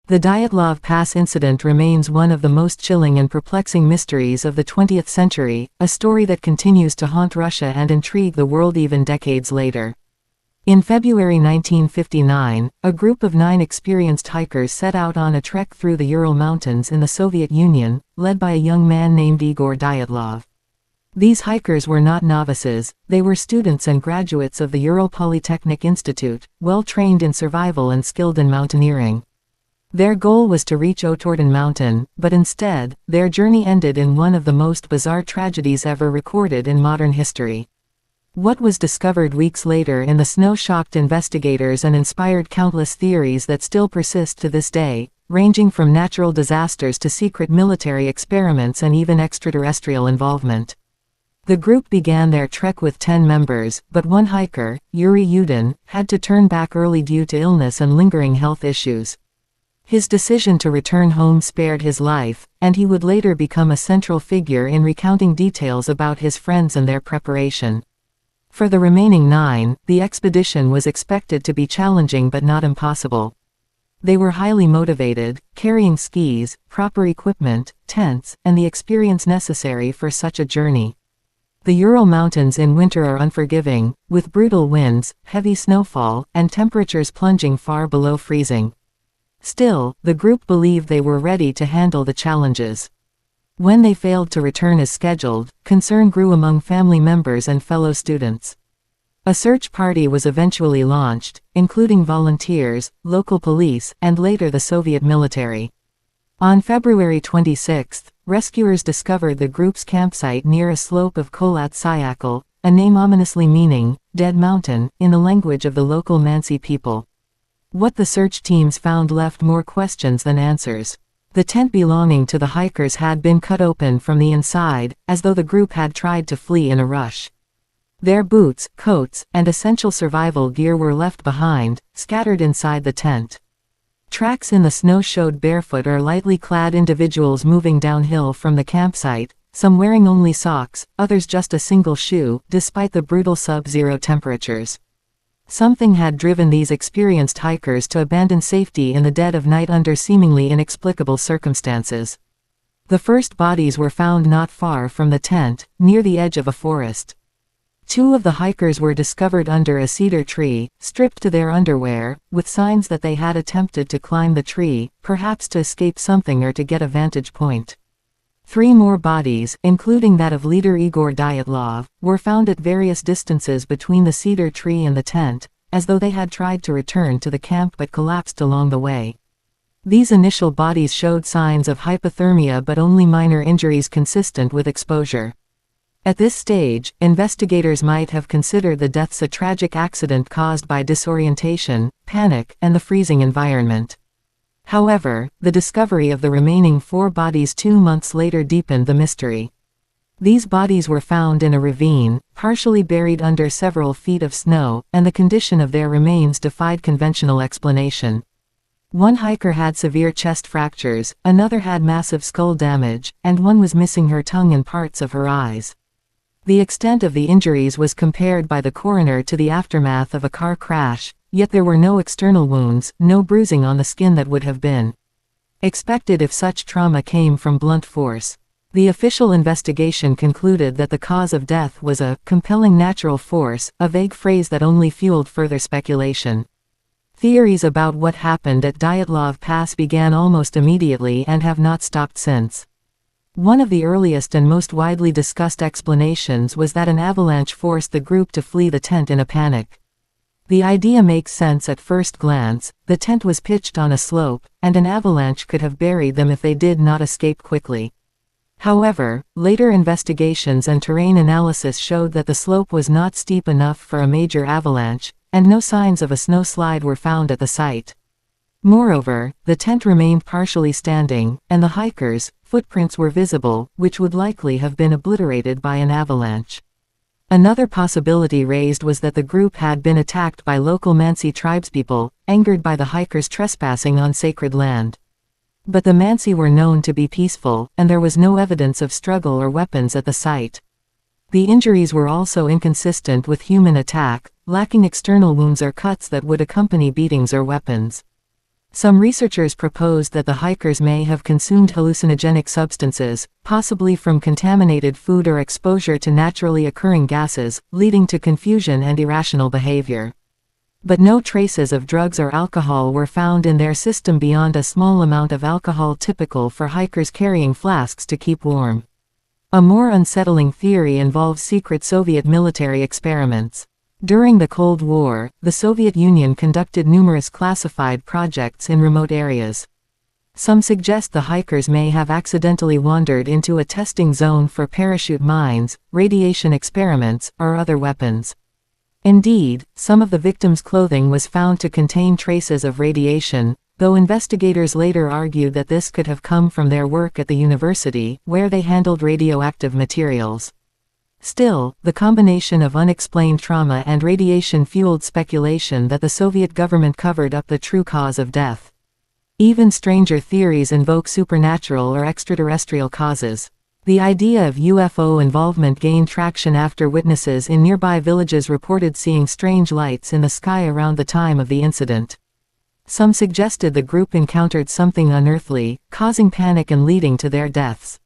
The Dyatlov Pass Incident remains one of the most chilling and perplexing mysteries of the 20th century, a story that continues to haunt Russia and intrigue the world even decades later. In February 1959, a group of 9 experienced hikers set out on a trek through the Ural Mountains in the Soviet Union, led by a young man named Igor Dyatlov. These hikers were not novices, they were students and graduates of the Ural Polytechnic Institute, well trained in survival and skilled in mountaineering. Their goal was to reach Ural Mountain, but instead, their journey ended in one of the most bizarre tragedies ever recorded in modern history. What was discovered weeks later in the snow shocked investigators and inspired countless theories that still persist to this day, ranging from natural disasters to secret military experiments and even extraterrestrial involvement. The group began their trek with 10 members, but one hiker, Yuri Yudin, had to turn back early due to illness and lingering health issues. His decision to return home spared his life, and he would later become a central figure in recounting details about his friends and their preparation. For the remaining 9, the expedition was expected to be challenging but not impossible. They were highly motivated, carrying skis, proper equipment, tents, and the experience necessary for such a journey. The Ural Mountains in winter are unforgiving, with brutal winds, heavy snowfall, and temperatures plunging far below freezing. Still, the group believed they were ready to handle the challenges. When they failed to return as scheduled, concern grew among family members and fellow students. A search party was eventually launched, including volunteers, local police, and later the Soviet military. On February 26, rescuers discovered the group's campsite near a slope of Kholat Syakhl, a name ominously meaning, Dead Mountain, in the language of the local Mansi people. What the search teams found left more questions than answers. The tent belonging to the hikers had been cut open from the inside, as though the group had tried to flee in a rush. Their boots, coats, and essential survival gear were left behind, scattered inside the tent. Tracks in the snow showed barefoot or lightly clad individuals moving downhill from the campsite, some wearing only socks, others just a single shoe, despite the brutal sub-zero temperatures. Something had driven these experienced hikers to abandon safety in the dead of night under seemingly inexplicable circumstances. The first bodies were found not far from the tent, near the edge of a forest. 2 of the hikers were discovered under a cedar tree, stripped to their underwear, with signs that they had attempted to climb the tree, perhaps to escape something or to get a vantage point. 3 more bodies, including that of leader Igor Dyatlov, were found at various distances between the cedar tree and the tent, as though they had tried to return to the camp but collapsed along the way. These initial bodies showed signs of hypothermia but only minor injuries consistent with exposure. At this stage, investigators might have considered the deaths a tragic accident caused by disorientation, panic, and the freezing environment. However, the discovery of the remaining 4 bodies 2 months later deepened the mystery. These bodies were found in a ravine, partially buried under several feet of snow, and the condition of their remains defied conventional explanation. One hiker had severe chest fractures, another had massive skull damage, and one was missing her tongue and parts of her eyes. The extent of the injuries was compared by the coroner to the aftermath of a car crash, yet there were no external wounds, no bruising on the skin that would have been expected if such trauma came from blunt force. The official investigation concluded that the cause of death was a compelling natural force, a vague phrase that only fueled further speculation. Theories about what happened at Dyatlov Pass began almost immediately and have not stopped since. One of the earliest and most widely discussed explanations was that an avalanche forced the group to flee the tent in a panic. The idea makes sense at first glance. The tent was pitched on a slope, and an avalanche could have buried them if they did not escape quickly. However, later investigations and terrain analysis showed that the slope was not steep enough for a major avalanche, and no signs of a snowslide were found at the site. Moreover, the tent remained partially standing, and the hikers' footprints were visible, which would likely have been obliterated by an avalanche. Another possibility raised was that the group had been attacked by local Mansi tribespeople, angered by the hikers trespassing on sacred land. But the Mansi were known to be peaceful, and there was no evidence of struggle or weapons at the site. The injuries were also inconsistent with human attack, lacking external wounds or cuts that would accompany beatings or weapons. Some researchers proposed that the hikers may have consumed hallucinogenic substances, possibly from contaminated food or exposure to naturally occurring gases, leading to confusion and irrational behavior. But no traces of drugs or alcohol were found in their system beyond a small amount of alcohol typical for hikers carrying flasks to keep warm. A more unsettling theory involves secret Soviet military experiments. During the Cold War, the Soviet Union conducted numerous classified projects in remote areas. Some suggest the hikers may have accidentally wandered into a testing zone for parachute mines, radiation experiments, or other weapons. Indeed, some of the victims' clothing was found to contain traces of radiation, though investigators later argued that this could have come from their work at the university, where they handled radioactive materials. Still, the combination of unexplained trauma and radiation fueled speculation that the Soviet government covered up the true cause of death. Even stranger theories invoke supernatural or extraterrestrial causes. The idea of UFO involvement gained traction after witnesses in nearby villages reported seeing strange lights in the sky around the time of the incident. Some suggested the group encountered something unearthly, causing panic and leading to their deaths.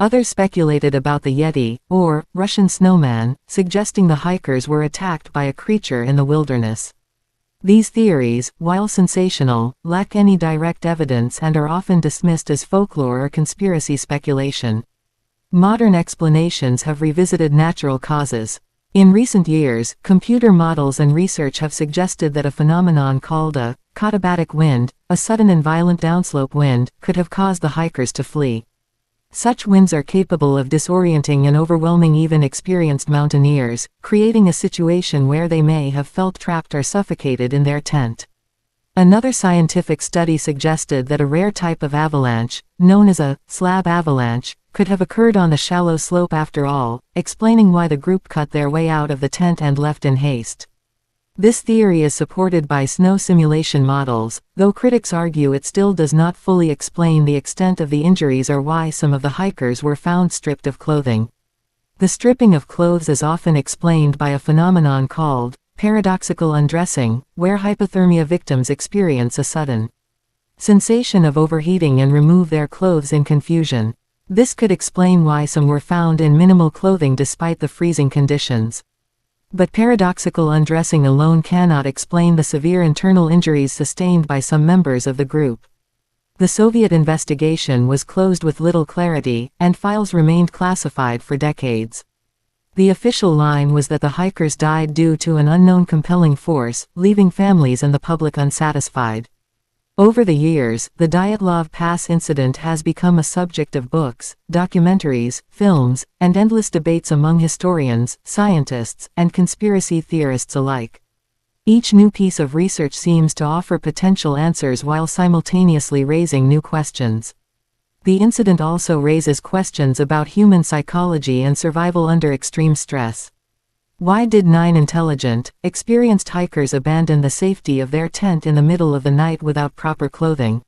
Others speculated about the Yeti, or Russian snowman, suggesting the hikers were attacked by a creature in the wilderness. These theories, while sensational, lack any direct evidence and are often dismissed as folklore or conspiracy speculation. Modern explanations have revisited natural causes. In recent years, computer models and research have suggested that a phenomenon called a katabatic wind, a sudden and violent downslope wind, could have caused the hikers to flee. Such winds are capable of disorienting and overwhelming even experienced mountaineers, creating a situation where they may have felt trapped or suffocated in their tent. Another scientific study suggested that a rare type of avalanche, known as a slab avalanche, could have occurred on the shallow slope after all, explaining why the group cut their way out of the tent and left in haste. This theory is supported by snow simulation models, though critics argue it still does not fully explain the extent of the injuries or why some of the hikers were found stripped of clothing. The stripping of clothes is often explained by a phenomenon called paradoxical undressing, where hypothermia victims experience a sudden sensation of overheating and remove their clothes in confusion. This could explain why some were found in minimal clothing despite the freezing conditions. But paradoxical undressing alone cannot explain the severe internal injuries sustained by some members of the group. The Soviet investigation was closed with little clarity, and files remained classified for decades. The official line was that the hikers died due to an unknown compelling force, leaving families and the public unsatisfied. Over the years, the Dyatlov Pass Incident has become a subject of books, documentaries, films, and endless debates among historians, scientists, and conspiracy theorists alike. Each new piece of research seems to offer potential answers while simultaneously raising new questions. The incident also raises questions about human psychology and survival under extreme stress. Why did 9 intelligent, experienced hikers abandon the safety of their tent in the middle of the night without proper clothing?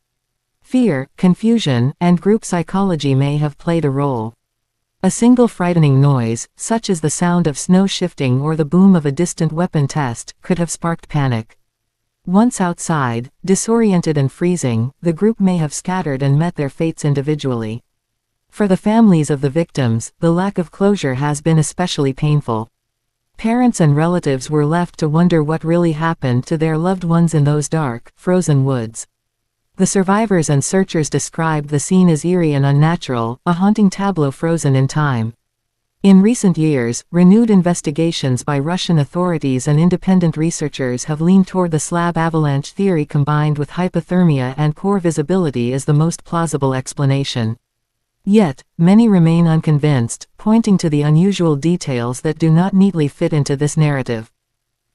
Fear, confusion, and group psychology may have played a role. A single frightening noise, such as the sound of snow shifting or the boom of a distant weapon test, could have sparked panic. Once outside, disoriented and freezing, the group may have scattered and met their fates individually. For the families of the victims, the lack of closure has been especially painful. Parents and relatives were left to wonder what really happened to their loved ones in those dark, frozen woods. The survivors and searchers described the scene as eerie and unnatural, a haunting tableau frozen in time. In recent years, renewed investigations by Russian authorities and independent researchers have leaned toward the slab avalanche theory combined with hypothermia and poor visibility as the most plausible explanation. Yet, many remain unconvinced, pointing to the unusual details that do not neatly fit into this narrative.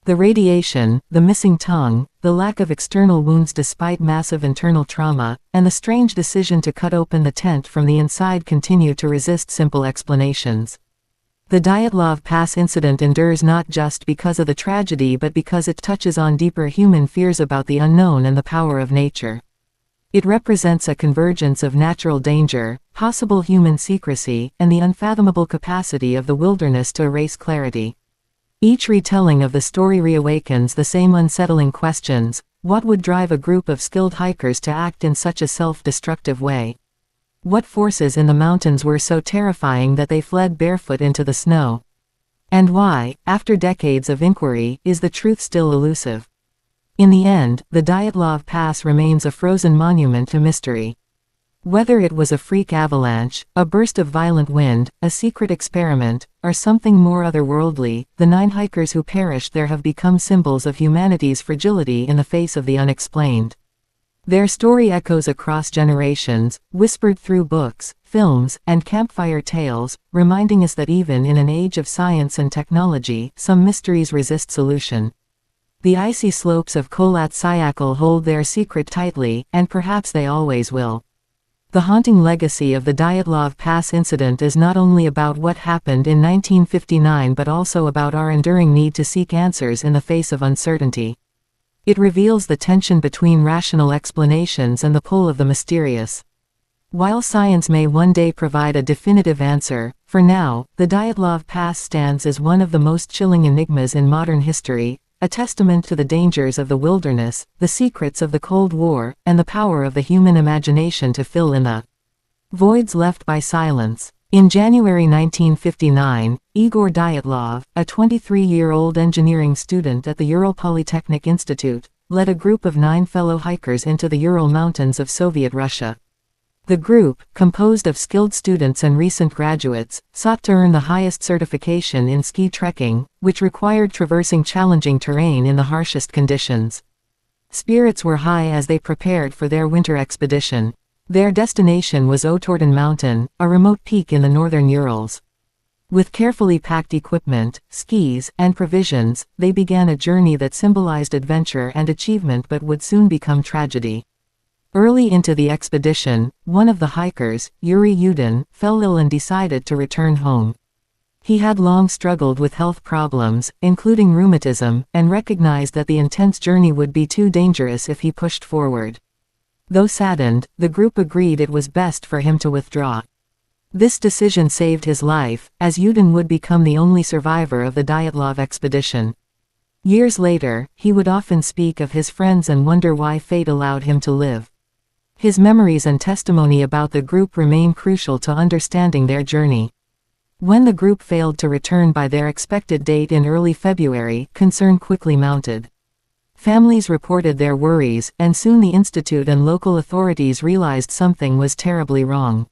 The radiation, the missing tongue, the lack of external wounds despite massive internal trauma, and the strange decision to cut open the tent from the inside continue to resist simple explanations. The Dyatlov Pass incident endures not just because of the tragedy but because it touches on deeper human fears about the unknown and the power of nature. It represents a convergence of natural danger, possible human secrecy, and the unfathomable capacity of the wilderness to erase clarity. Each retelling of the story reawakens the same unsettling questions. What would drive a group of skilled hikers to act in such a self-destructive way? What forces in the mountains were so terrifying that they fled barefoot into the snow? And why, after decades of inquiry, is the truth still elusive? In the end, the Dyatlov Pass remains a frozen monument to mystery. Whether it was a freak avalanche, a burst of violent wind, a secret experiment, or something more otherworldly, the 9 hikers who perished there have become symbols of humanity's fragility in the face of the unexplained. Their story echoes across generations, whispered through books, films, and campfire tales, reminding us that even in an age of science and technology, some mysteries resist solution. The icy slopes of Kholat Syakhl hold their secret tightly, and perhaps they always will. The haunting legacy of the Dyatlov Pass Incident is not only about what happened in 1959 but also about our enduring need to seek answers in the face of uncertainty. It reveals the tension between rational explanations and the pull of the mysterious. While science may one day provide a definitive answer, for now, the Dyatlov Pass stands as one of the most chilling enigmas in modern history, a testament to the dangers of the wilderness, the secrets of the Cold War, and the power of the human imagination to fill in the voids left by silence. In January 1959, Igor Dyatlov, a 23-year-old engineering student at the Ural Polytechnic Institute, led a group of 9 fellow hikers into the Ural Mountains of Soviet Russia. The group, composed of skilled students and recent graduates, sought to earn the highest certification in ski trekking, which required traversing challenging terrain in the harshest conditions. Spirits were high as they prepared for their winter expedition. Their destination was Otorten Mountain, a remote peak in the northern Urals. With carefully packed equipment, skis, and provisions, they began a journey that symbolized adventure and achievement but would soon become tragedy. Early into the expedition, one of the hikers, Yuri Yudin, fell ill and decided to return home. He had long struggled with health problems, including rheumatism, and recognized that the intense journey would be too dangerous if he pushed forward. Though saddened, the group agreed it was best for him to withdraw. This decision saved his life, as Yudin would become the only survivor of the Dyatlov expedition. Years later, he would often speak of his friends and wonder why fate allowed him to live. His memories and testimony about the group remain crucial to understanding their journey. When the group failed to return by their expected date in early February, concern quickly mounted. Families reported their worries, and soon the institute and local authorities realized something was terribly wrong.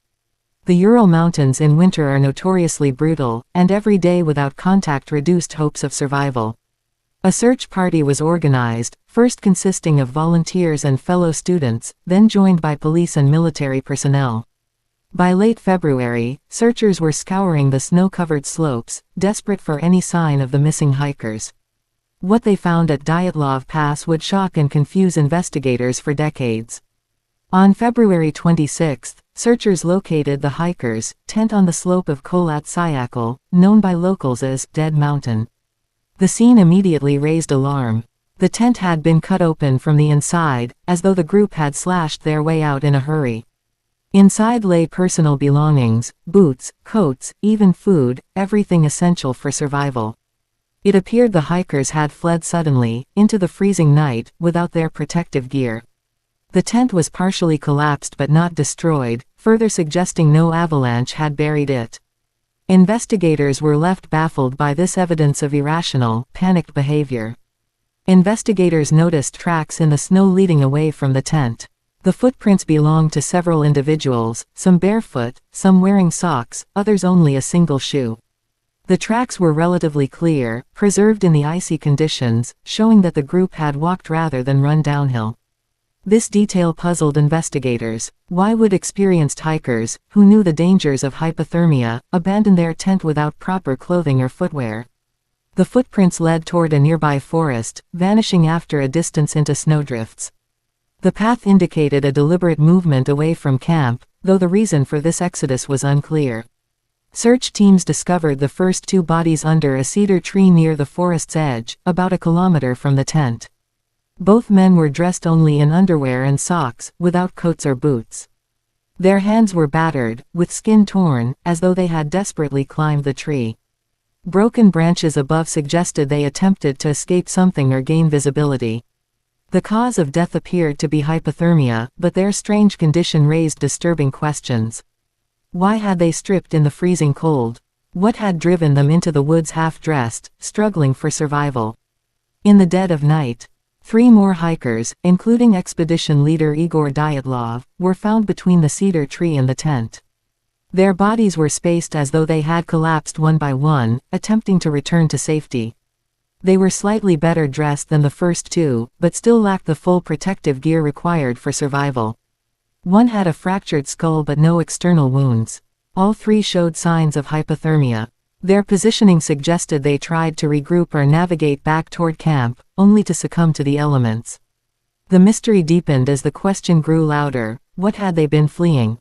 The Ural Mountains in winter are notoriously brutal, and every day without contact reduced hopes of survival. A search party was organized, first consisting of volunteers and fellow students, then joined by police and military personnel. By late February, searchers were scouring the snow-covered slopes, desperate for any sign of the missing hikers. What they found at Dyatlov Pass would shock and confuse investigators for decades. On February 26, searchers located the hikers' tent on the slope of Kholat Syakhl, known by locals as Dead Mountain. The scene immediately raised alarm. The tent had been cut open from the inside, as though the group had slashed their way out in a hurry. Inside lay personal belongings, boots, coats, even food, everything essential for survival. It appeared the hikers had fled suddenly, into the freezing night, without their protective gear. The tent was partially collapsed but not destroyed, further suggesting no avalanche had buried it. Investigators were left baffled by this evidence of irrational, panicked behavior. Investigators noticed tracks in the snow leading away from the tent. The footprints belonged to several individuals, some barefoot, some wearing socks, others only a single shoe. The tracks were relatively clear, preserved in the icy conditions, showing that the group had walked rather than run downhill. This detail puzzled investigators. Why would experienced hikers, who knew the dangers of hypothermia, abandon their tent without proper clothing or footwear? The footprints led toward a nearby forest, vanishing after a distance into snowdrifts. The path indicated a deliberate movement away from camp, though the reason for this exodus was unclear. Search teams discovered the first 2 bodies under a cedar tree near the forest's edge, about a kilometer from the tent. Both men were dressed only in underwear and socks, without coats or boots. Their hands were battered, with skin torn, as though they had desperately climbed the tree. Broken branches above suggested they attempted to escape something or gain visibility. The cause of death appeared to be hypothermia, but their strange condition raised disturbing questions. Why had they stripped in the freezing cold? What had driven them into the woods half-dressed, struggling for survival? In the dead of night, 3 more hikers, including expedition leader Igor Dyatlov, were found between the cedar tree and the tent. Their bodies were spaced as though they had collapsed one by one, attempting to return to safety. They were slightly better dressed than the first 2, but still lacked the full protective gear required for survival. One had a fractured skull but no external wounds. All 3 showed signs of hypothermia. Their positioning suggested they tried to regroup or navigate back toward camp, only to succumb to the elements. The mystery deepened as the question grew louder: what had they been fleeing?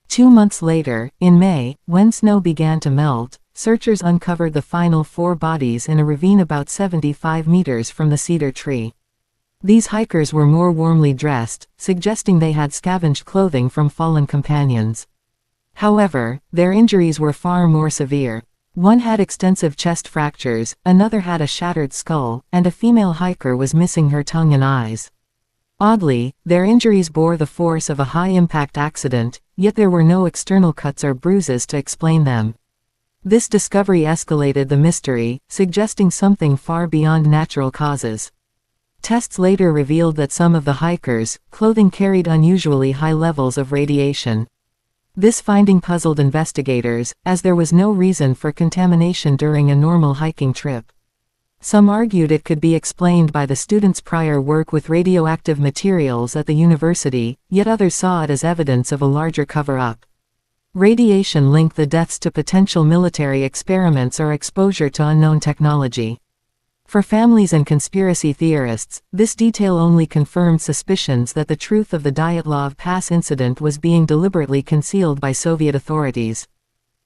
2 months later, in May, when snow began to melt, searchers uncovered the final 4 bodies in a ravine about 75 meters from the cedar tree. These hikers were more warmly dressed, suggesting they had scavenged clothing from fallen companions. However, their injuries were far more severe. One had extensive chest fractures, another had a shattered skull, and a female hiker was missing her tongue and eyes. Oddly, their injuries bore the force of a high-impact accident, yet there were no external cuts or bruises to explain them. This discovery escalated the mystery, suggesting something far beyond natural causes. Tests later revealed that some of the hikers' clothing carried unusually high levels of radiation. This finding puzzled investigators, as there was no reason for contamination during a normal hiking trip. Some argued it could be explained by the students' prior work with radioactive materials at the university, yet others saw it as evidence of a larger cover-up. Radiation linked the deaths to potential military experiments or exposure to unknown technology. For families and conspiracy theorists, this detail only confirmed suspicions that the truth of the Dyatlov Pass incident was being deliberately concealed by Soviet authorities.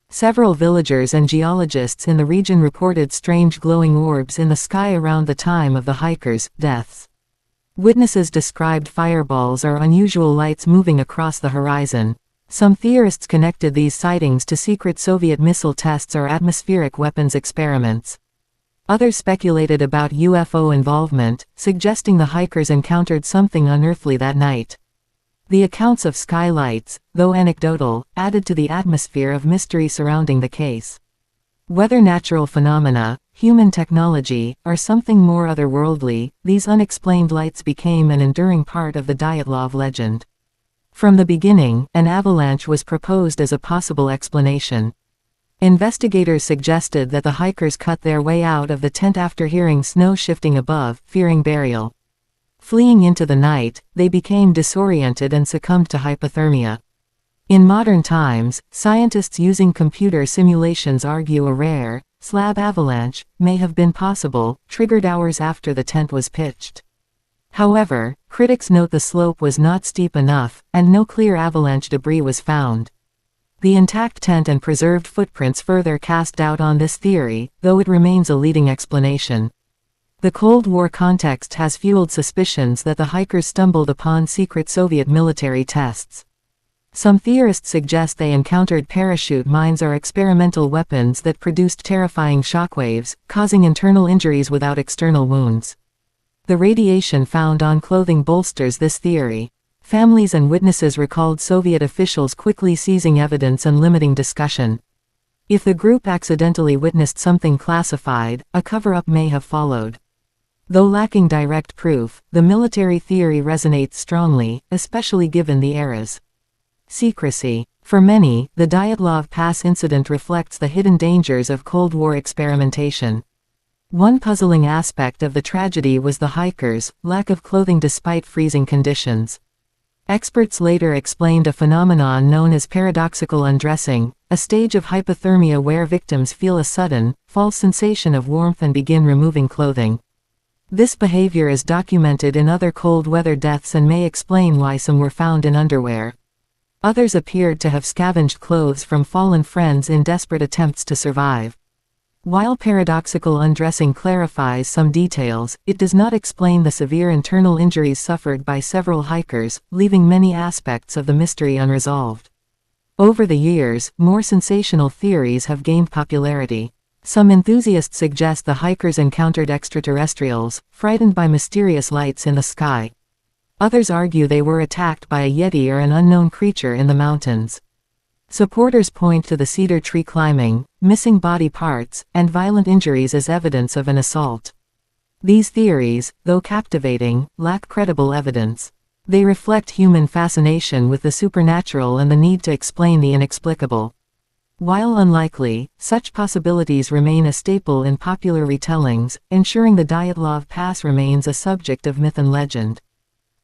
Several villagers and geologists in the region reported strange glowing orbs in the sky around the time of the hikers' deaths. Witnesses described fireballs or unusual lights moving across the horizon. Some theorists connected these sightings to secret Soviet missile tests or atmospheric weapons experiments. Others speculated about UFO involvement, suggesting the hikers encountered something unearthly that night. The accounts of skylights, though anecdotal, added to the atmosphere of mystery surrounding the case. Whether natural phenomena, human technology, or something more otherworldly, these unexplained lights became an enduring part of the Dyatlov legend. From the beginning, an avalanche was proposed as a possible explanation. Investigators suggested that the hikers cut their way out of the tent after hearing snow shifting above, fearing burial. Fleeing into the night, they became disoriented and succumbed to hypothermia. In modern times, scientists using computer simulations argue a rare, slab avalanche may have been possible, triggered hours after the tent was pitched. However, critics note the slope was not steep enough, and no clear avalanche debris was found. The intact tent and preserved footprints further cast doubt on this theory, though it remains a leading explanation. The Cold War context has fueled suspicions that the hikers stumbled upon secret Soviet military tests. Some theorists suggest they encountered parachute mines or experimental weapons that produced terrifying shockwaves, causing internal injuries without external wounds. The radiation found on clothing bolsters this theory. Families and witnesses recalled Soviet officials quickly seizing evidence and limiting discussion. If the group accidentally witnessed something classified, a cover-up may have followed. Though lacking direct proof, the military theory resonates strongly, especially given the era's secrecy. For many, the Dyatlov Pass incident reflects the hidden dangers of Cold War experimentation. One puzzling aspect of the tragedy was the hikers' lack of clothing despite freezing conditions. Experts later explained a phenomenon known as paradoxical undressing, a stage of hypothermia where victims feel a sudden, false sensation of warmth and begin removing clothing. This behavior is documented in other cold weather deaths and may explain why some were found in underwear. Others appeared to have scavenged clothes from fallen friends in desperate attempts to survive. While paradoxical undressing clarifies some details, it does not explain the severe internal injuries suffered by several hikers, leaving many aspects of the mystery unresolved. Over the years, more sensational theories have gained popularity. Some enthusiasts suggest the hikers encountered extraterrestrials, frightened by mysterious lights in the sky. Others argue they were attacked by a yeti or an unknown creature in the mountains. Supporters point to the cedar tree climbing, missing body parts, and violent injuries as evidence of an assault. These theories, though captivating, lack credible evidence. They reflect human fascination with the supernatural and the need to explain the inexplicable. While unlikely, such possibilities remain a staple in popular retellings, ensuring the Dyatlov Pass remains a subject of myth and legend.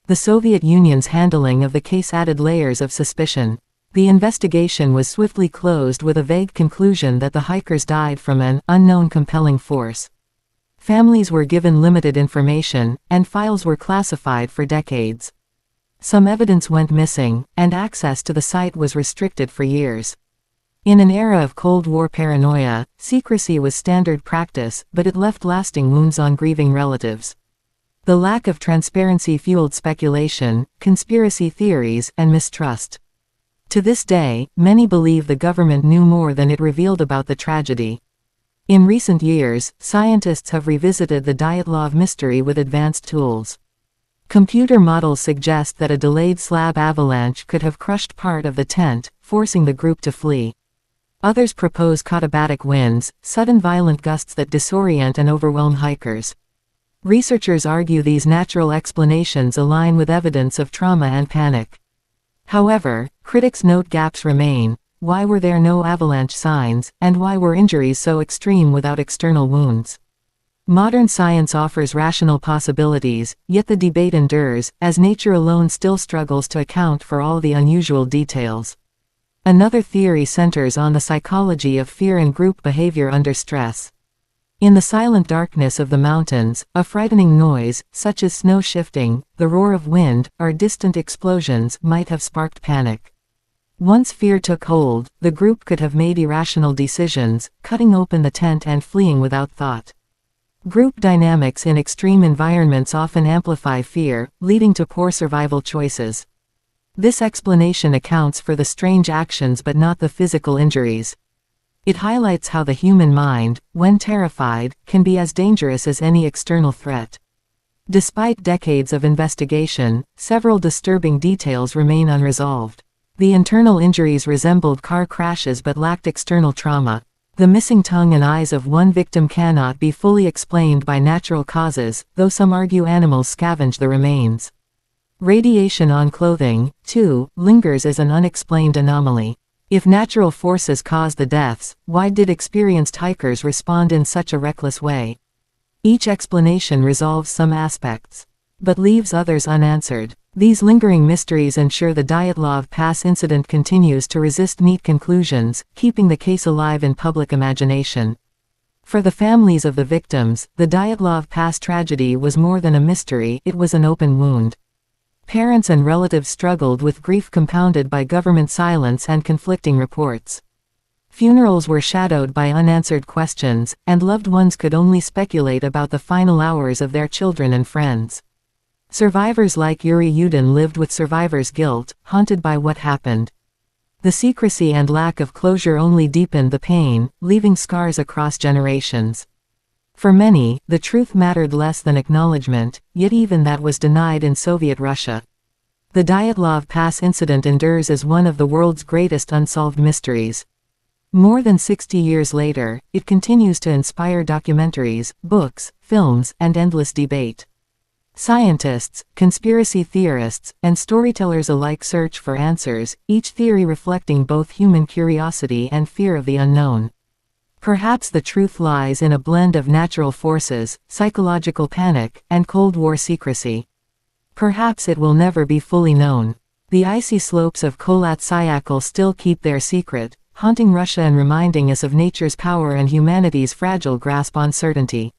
The Soviet Union's handling of the case added layers of suspicion. The investigation was swiftly closed with a vague conclusion that the hikers died from an unknown compelling force. Families were given limited information, and files were classified for decades. Some evidence went missing, and access to the site was restricted for years. In an era of Cold War paranoia, secrecy was standard practice, but it left lasting wounds on grieving relatives. The lack of transparency fueled speculation, conspiracy theories, and mistrust. To this day, many believe the government knew more than it revealed about the tragedy. In recent years, scientists have revisited the Dyatlov mystery with advanced tools. Computer models suggest that a delayed slab avalanche could have crushed part of the tent, forcing the group to flee. Others propose katabatic winds, sudden violent gusts that disorient and overwhelm hikers. Researchers argue these natural explanations align with evidence of trauma and panic. However, critics note gaps remain. Why were there no avalanche signs, and why were injuries so extreme without external wounds? Modern science offers rational possibilities, yet the debate endures, as nature alone still struggles to account for all the unusual details. Another theory centers on the psychology of fear and group behavior under stress. In the silent darkness of the mountains, a frightening noise, such as snow shifting, the roar of wind, or distant explosions, might have sparked panic. Once fear took hold, the group could have made irrational decisions, cutting open the tent and fleeing without thought. Group dynamics in extreme environments often amplify fear, leading to poor survival choices. This explanation accounts for the strange actions but not the physical injuries. It highlights how the human mind, when terrified, can be as dangerous as any external threat. Despite decades of investigation, several disturbing details remain unresolved. The internal injuries resembled car crashes but lacked external trauma. The missing tongue and eyes of one victim cannot be fully explained by natural causes, though some argue animals scavenged the remains. Radiation on clothing, too, lingers as an unexplained anomaly. If natural forces caused the deaths, why did experienced hikers respond in such a reckless way? Each explanation resolves some aspects, but leaves others unanswered. These lingering mysteries ensure the Dyatlov Pass incident continues to resist neat conclusions, keeping the case alive in public imagination. For the families of the victims, the Dyatlov Pass tragedy was more than a mystery, it was an open wound. Parents and relatives struggled with grief compounded by government silence and conflicting reports. Funerals were shadowed by unanswered questions, and loved ones could only speculate about the final hours of their children and friends. Survivors like Yuri Yudin lived with survivors' guilt, haunted by what happened. The secrecy and lack of closure only deepened the pain, leaving scars across generations. For many, the truth mattered less than acknowledgement, yet even that was denied in Soviet Russia. The Dyatlov Pass incident endures as one of the world's greatest unsolved mysteries. More than 60 years later, it continues to inspire documentaries, books, films, and endless debate. Scientists, conspiracy theorists, and storytellers alike search for answers, each theory reflecting both human curiosity and fear of the unknown. Perhaps the truth lies in a blend of natural forces, psychological panic, and Cold War secrecy. Perhaps it will never be fully known. The icy slopes of Kholat Syakhl still keep their secret, haunting Russia and reminding us of nature's power and humanity's fragile grasp on certainty.